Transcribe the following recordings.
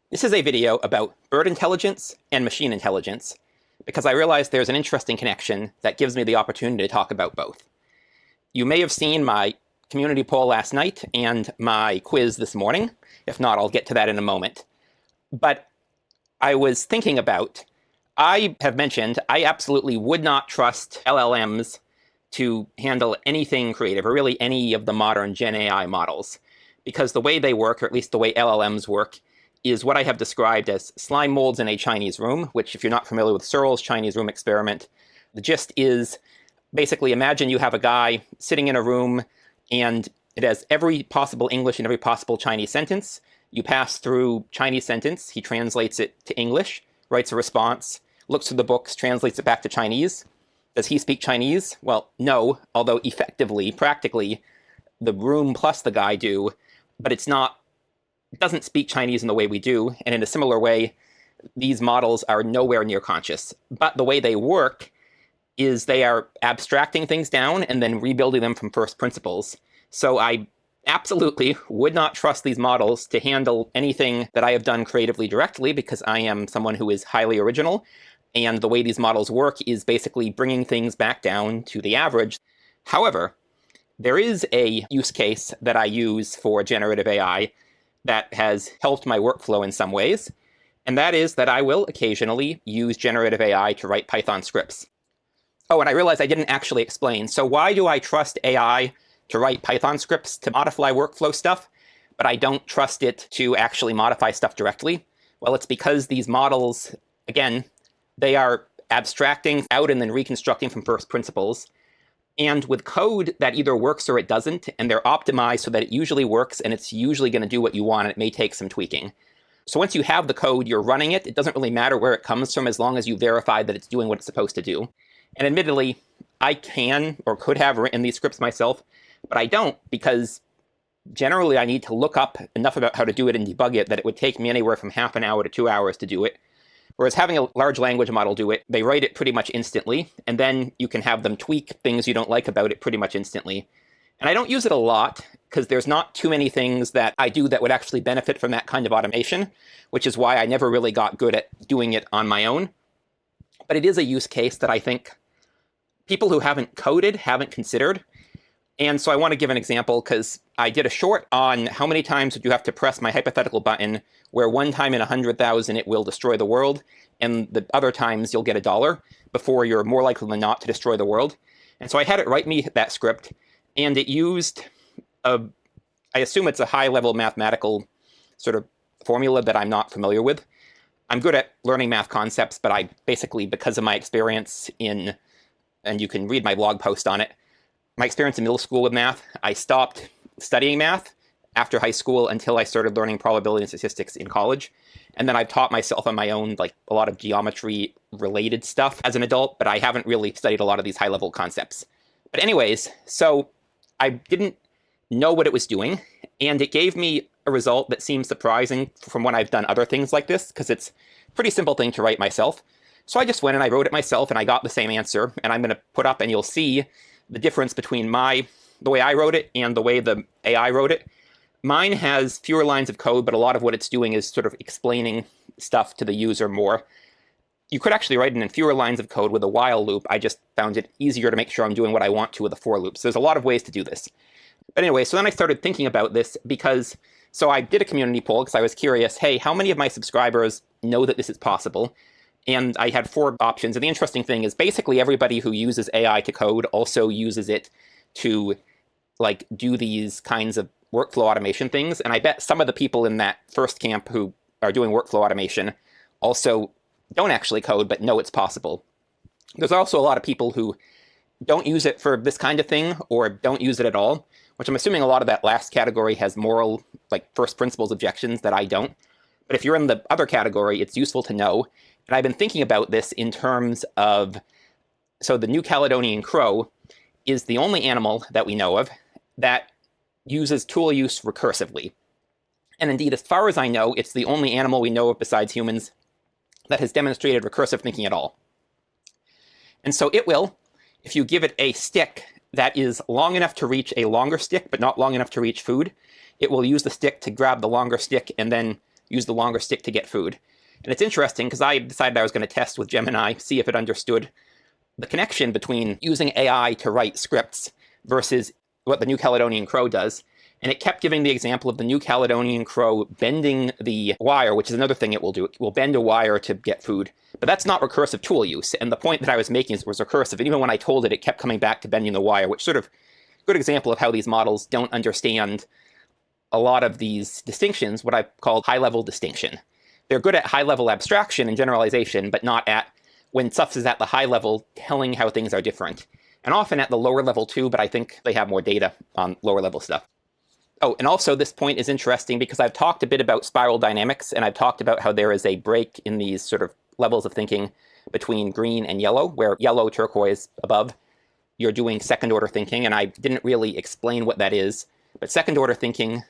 This is a video about bird intelligence and machine intelligence, because I realized there's an interesting connection that gives me the opportunity to talk about both. You may have seen my community poll last night and my quiz this morning. If not, I'll get to that in a moment. But I was thinking about, I have mentioned, I absolutely would not trust LLMs to handle anything creative, or really any of the modern Gen AI models, because the way they work, or at least the way LLMs work, is what I have described as slime molds in a Chinese room, which, if you're not familiar with Searle's Chinese room experiment, the gist is basically imagine you have a guy sitting in a room and it has every possible English and every possible Chinese sentence. You pass through Chinese sentence, he translates it to English, writes a response, looks through the books, translates it back to Chinese. Does he speak Chinese? Well, no, although effectively, practically, the room plus the guy do, but it doesn't speak Chinese in the way we do, and in a similar way, these models are nowhere near conscious. But the way they work is they are abstracting things down and then rebuilding them from first principles. So I absolutely would not trust these models to handle anything that I have done creatively directly, because I am someone who is highly original, and the way these models work is basically bringing things back down to the average. However, there is a use case that I use for generative AI that has helped my workflow in some ways, and that is that I will occasionally use generative AI to write Python scripts. Oh, and I realized I didn't actually explain. So why do I trust AI to write Python scripts to modify workflow stuff, but I don't trust it to actually modify stuff directly? Well, it's because these models, again, they are abstracting out and then reconstructing from first principles. And with code that either works or it doesn't, and they're optimized so that it usually works and it's usually going to do what you want, and it may take some tweaking. So once you have the code, you're running it, it doesn't really matter where it comes from as long as you verify that it's doing what it's supposed to do. And admittedly, I can or could have written these scripts myself, but I don't, because generally I need to look up enough about how to do it and debug it that it would take me anywhere from half an hour to 2 hours to do it. Whereas having a large language model do it, they write it pretty much instantly, and then you can have them tweak things you don't like about it pretty much instantly. And I don't use it a lot, because there's not too many things that I do that would actually benefit from that kind of automation, which is why I never really got good at doing it on my own. But it is a use case that I think people who haven't coded haven't considered. And so I want to give an example, because I did a short on how many times would you have to press my hypothetical button, where one time in 100,000 it will destroy the world, and the other times you'll get $1 before you're more likely than not to destroy the world. And so I had it write me that script, and it used I assume it's a high-level mathematical sort of formula that I'm not familiar with. I'm good at learning math concepts, but I basically, because of my experience and you can read my blog post on it, my experience in middle school with math, I stopped studying math after high school until I started learning probability and statistics in college. And then I've taught myself on my own, like a lot of geometry-related stuff as an adult, but I haven't really studied a lot of these high-level concepts. But anyways, so I didn't know what it was doing, and it gave me a result that seemed surprising from when I've done other things like this, because it's a pretty simple thing to write myself. So I just went and I wrote it myself, and I got the same answer, and I'm going to put up, and you'll see the difference between the way I wrote it and the way the AI wrote it. Mine has fewer lines of code, but a lot of what it's doing is sort of explaining stuff to the user more. You could actually write it in fewer lines of code with a while loop. I just found it easier to make sure I'm doing what I want to with a for loop. So there's a lot of ways to do this. But anyway, so then I started thinking about this so I did a community poll because I was curious, hey, how many of my subscribers know that this is possible? And I had 4 options. And the interesting thing is basically everybody who uses AI to code also uses it to do these kinds of workflow automation things. And I bet some of the people in that first camp who are doing workflow automation also don't actually code, but know it's possible. There's also a lot of people who don't use it for this kind of thing or don't use it at all, which I'm assuming a lot of that last category has moral, first principles objections that I don't. But if you're in the other category, it's useful to know. And I've been thinking about this in terms of, so the New Caledonian crow is the only animal that we know of that uses tool use recursively. And indeed, as far as I know, it's the only animal we know of besides humans that has demonstrated recursive thinking at all. And so it will, if you give it a stick that is long enough to reach a longer stick, but not long enough to reach food, it will use the stick to grab the longer stick and then use the longer stick to get food. And it's interesting because I decided I was going to test with Gemini, see if it understood the connection between using AI to write scripts versus what the New Caledonian crow does. And it kept giving the example of the New Caledonian crow bending the wire, which is another thing it will do. It will bend a wire to get food. But that's not recursive tool use. And the point that I was making was recursive. And even when I told it, it kept coming back to bending the wire, which sort of good example of how these models don't understand a lot of these distinctions, what I call high-level distinction. They're good at high-level abstraction and generalization, but not at, when stuff is at the high level, telling how things are different. And often at the lower level too, but I think they have more data on lower level stuff. Oh, and also this point is interesting because I've talked a bit about spiral dynamics, and I've talked about how there is a break in these sort of levels of thinking between green and yellow, where yellow, turquoise, above, you're doing second order thinking, and I didn't really explain what that is. But second order thinking,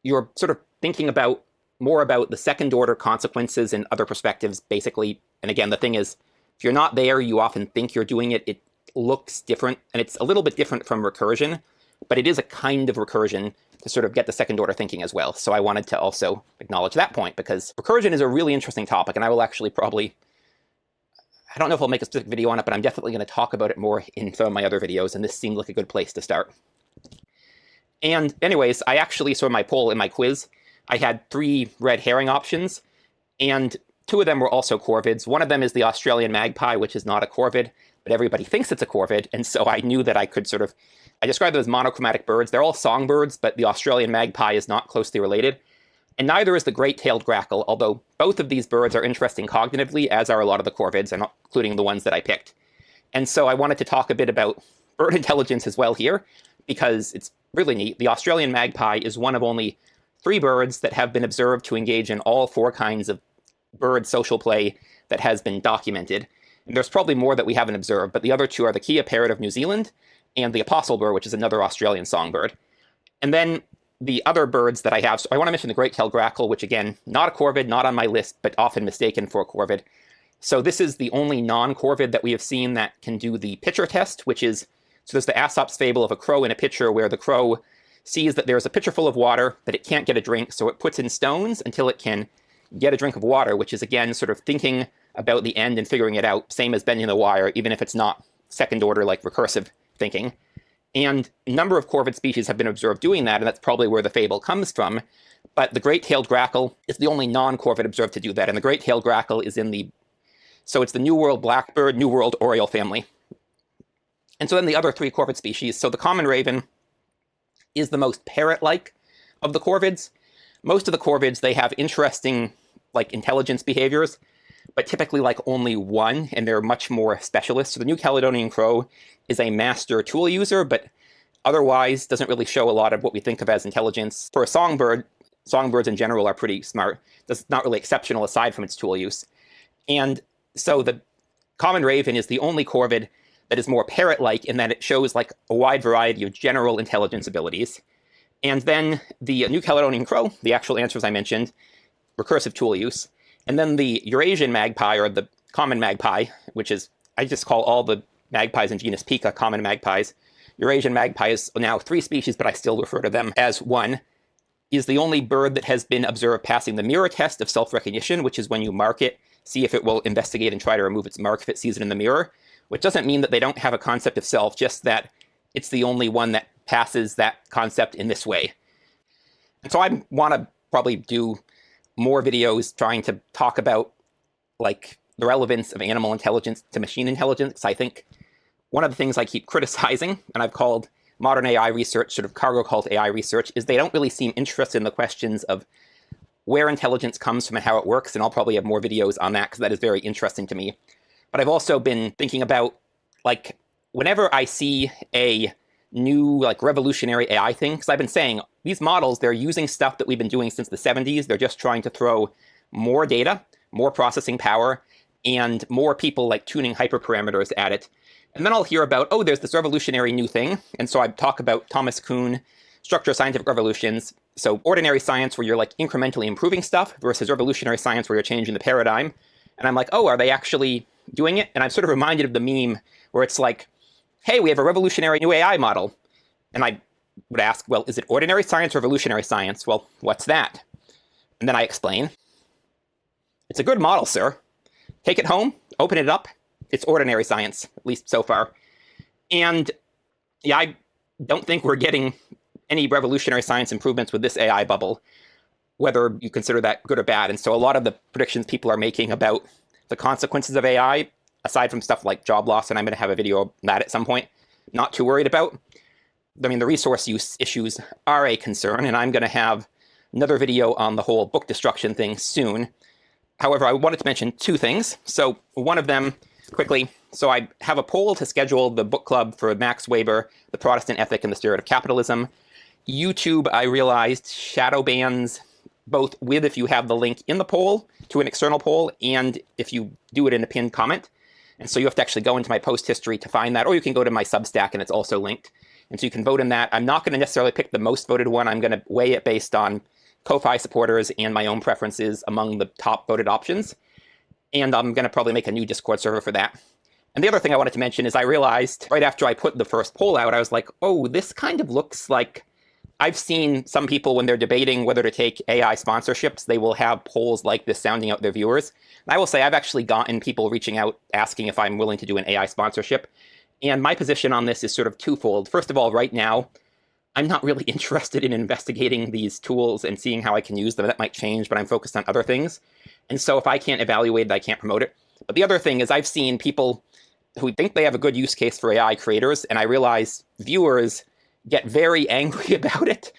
you're sort of thinking about more about the second order consequences and other perspectives, basically. And again, the thing is, if you're not there, you often think you're doing it. It looks different, and it's a little bit different from recursion, but it is a kind of recursion to sort of get the second order thinking as well. So I wanted to also acknowledge that point, because recursion is a really interesting topic, and I will actually probably, I don't know if I'll make a specific video on it, but I'm definitely going to talk about it more in some of my other videos, and this seemed like a good place to start. And anyways, I actually saw my poll in my quiz. I had 3 red herring options, and 2 of them were also corvids. One of them is the Australian magpie, which is not a corvid, but everybody thinks it's a corvid, and so I knew that I could sort of, I describe them as monochromatic birds. They're all songbirds, but the Australian magpie is not closely related. And neither is the great-tailed grackle, although both of these birds are interesting cognitively, as are a lot of the corvids, and including the ones that I picked. And so I wanted to talk a bit about bird intelligence as well here, because it's really neat. The Australian magpie is one of only 3 birds that have been observed to engage in all 4 kinds of bird social play that has been documented. And there's probably more that we haven't observed, but the other 2 are the kea parrot of New Zealand and the apostle bird, which is another Australian songbird. And then the other birds that I have, so I want to mention the great-tailed grackle, which again, not a corvid, not on my list, but often mistaken for a corvid. So this is the only non-corvid that we have seen that can do the pitcher test, which is, so there's the Aesop's fable of a crow in a pitcher, where the crow sees that there's a pitcher full of water, but it can't get a drink, so it puts in stones until it can get a drink of water, which is, again, sort of thinking about the end and figuring it out, same as bending the wire, even if it's not second order, like recursive thinking. And a number of corvid species have been observed doing that, and that's probably where the fable comes from. But the great-tailed grackle is the only non-corvid observed to do that, and the great-tailed grackle is in the, so it's the New World blackbird, New World oriole family. And so then the other 3 corvid species, so the common raven is the most parrot-like of the corvids. Most of the corvids, they have interesting, like, intelligence behaviors, but typically like only one, and they're much more specialist. So the New Caledonian crow is a master tool user, but otherwise doesn't really show a lot of what we think of as intelligence. For a songbird, songbirds in general are pretty smart. That's not really exceptional aside from its tool use. And so the common raven is the only corvid that is more parrot-like in that it shows like a wide variety of general intelligence abilities. And then the New Caledonian crow, the actual answers I mentioned, recursive tool use. And then the Eurasian magpie, or the common magpie, which is, I just call all the magpies in genus Pica common magpies. Eurasian magpie is now 3 species, but I still refer to them as one, is the only bird that has been observed passing the mirror test of self-recognition, which is when you mark it, see if it will investigate and try to remove its mark if it sees it in the mirror, which doesn't mean that they don't have a concept of self, just that it's the only one that passes that concept in this way. And so I want to probably do more videos trying to talk about like the relevance of animal intelligence to machine intelligence. I think one of the things I keep criticizing, and I've called modern AI research sort of cargo cult AI research, is they don't really seem interested in the questions of where intelligence comes from and how it works, and I'll probably have more videos on that because that is very interesting to me. But I've also been thinking about, like, whenever I see a new, like, revolutionary AI thing, because I've been saying, these models, they're using stuff that we've been doing since the 70s. They're just trying to throw more data, more processing power, and more people, like, tuning hyperparameters at it. And then I'll hear about, oh, there's this revolutionary new thing. And so I talk about Thomas Kuhn, structure of scientific revolutions. So ordinary science where you're, like, incrementally improving stuff versus revolutionary science where you're changing the paradigm. And I'm like, oh, are they actually doing it? And I'm sort of reminded of the meme where it's like, hey, we have a revolutionary new AI model. And I would ask, well, is it ordinary science or revolutionary science? Well, what's that? And then I explain. It's a good model, sir. Take it home, open it up. It's ordinary science, at least so far. And yeah, I don't think we're getting any revolutionary science improvements with this AI bubble, whether you consider that good or bad. And so a lot of the predictions people are making about the consequences of AI, aside from stuff like job loss, and I'm going to have a video on that at some point, not too worried about. I mean, the resource use issues are a concern, and I'm going to have another video on the whole book destruction thing soon. However, I wanted to mention two things. So one of them, quickly, so I have a poll to schedule the book club for Max Weber, The Protestant Ethic and the Spirit of Capitalism. YouTube, I realized, shadow bans both with if you have the link in the poll to an external poll and if you do it in a pinned comment. And so you have to actually go into my post history to find that, or you can go to my Substack and it's also linked. And so you can vote in that. I'm not going to necessarily pick the most voted one. I'm going to weigh it based on Ko-Fi supporters and my own preferences among the top voted options. And I'm going to probably make a new Discord server for that. And the other thing I wanted to mention is I realized right after I put the first poll out, I was like, oh, this kind of looks like I've seen some people when they're debating whether to take AI sponsorships, they will have polls like this sounding out their viewers. And I will say I've actually gotten people reaching out asking if I'm willing to do an AI sponsorship. And my position on this is sort of twofold. First of all, right now, I'm not really interested in investigating these tools and seeing how I can use them. That might change, but I'm focused on other things. And so if I can't evaluate it, I can't promote it. But the other thing is I've seen people who think they have a good use case for AI creators, and I realize viewers get very angry about it.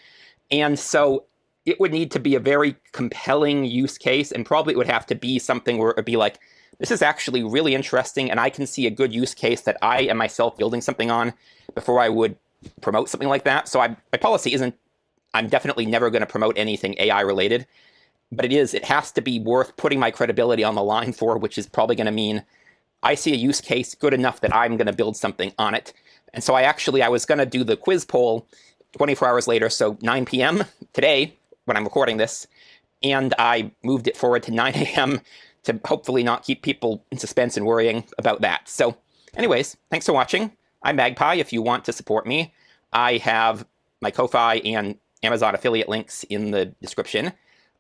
And so it would need to be a very compelling use case, and probably it would have to be something where it would be like, this is actually really interesting, and I can see a good use case that I am myself building something on before I would promote something like that. So my policy isn't, I'm definitely never going to promote anything AI related, but it has to be worth putting my credibility on the line for, which is probably going to mean I see a use case good enough that I'm going to build something on it. And so I was going to do the quiz poll 24 hours later, so 9 p.m. today, when I'm recording this, and I moved it forward to 9 a.m. to hopefully not keep people in suspense and worrying about that. So anyways, thanks for watching. I'm Magpie. If you want to support me, I have my Ko-Fi and Amazon affiliate links in the description.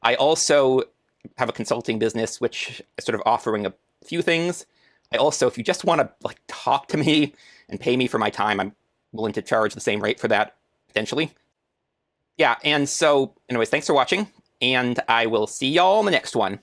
I also have a consulting business, which is sort of offering a few things. I also, if you just want to talk to me and pay me for my time, I'm willing to charge the same rate for that, potentially. Yeah, and so anyways, thanks for watching, and I will see y'all in the next one.